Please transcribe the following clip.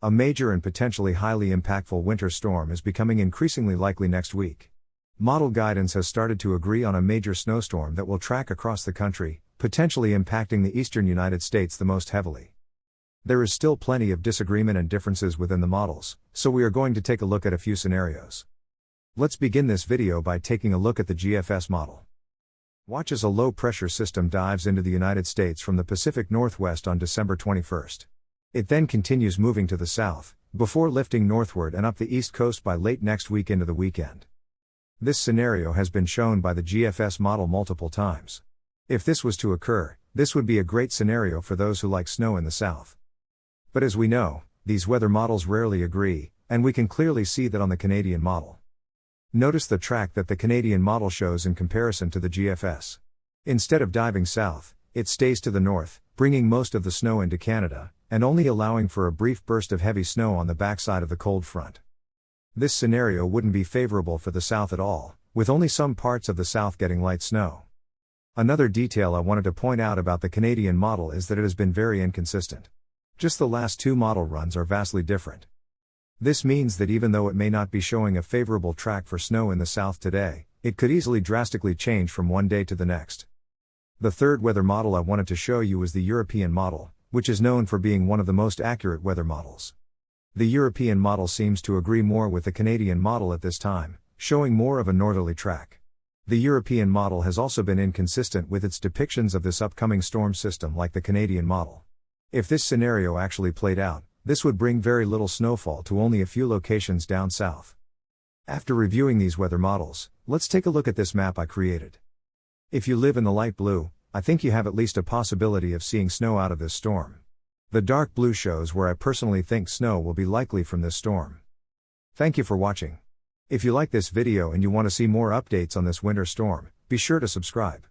A major and potentially highly impactful winter storm is becoming increasingly likely next week. Model guidance has started to agree on a major snowstorm that will track across the country, potentially impacting the eastern United States the most heavily. There is still plenty of disagreement and differences within the models, so we are going to take a look at a few scenarios. Let's begin this video by taking a look at the GFS model. Watch as a low-pressure system dives into the United States from the Pacific Northwest on December 21st. It then continues moving to the south, before lifting northward and up the east coast by late next week into the weekend. This scenario has been shown by the GFS model multiple times. If this was to occur, this would be a great scenario for those who like snow in the south. But as we know, these weather models rarely agree, and we can clearly see that on the Canadian model. Notice the track that the Canadian model shows in comparison to the GFS. Instead of diving south, it stays to the north, bringing most of the snow into Canada, and only allowing for a brief burst of heavy snow on the backside of the cold front. This scenario wouldn't be favorable for the south at all, with only some parts of the south getting light snow. Another detail I wanted to point out about the Canadian model is that it has been very inconsistent. Just the last two model runs are vastly different. This means that even though it may not be showing a favorable track for snow in the south today, it could easily drastically change from one day to the next. The third weather model I wanted to show you is the European model, which is known for being one of the most accurate weather models. The European model seems to agree more with the Canadian model at this time, showing more of a northerly track. The European model has also been inconsistent with its depictions of this upcoming storm system like the Canadian model. If this scenario actually played out, this would bring very little snowfall to only a few locations down south. After reviewing these weather models, let's take a look at this map I created. If you live in the light blue, I think you have at least a possibility of seeing snow out of this storm. The dark blue shows where I personally think snow will be likely from this storm. Thank you for watching. If you like this video and you want to see more updates on this winter storm, be sure to subscribe.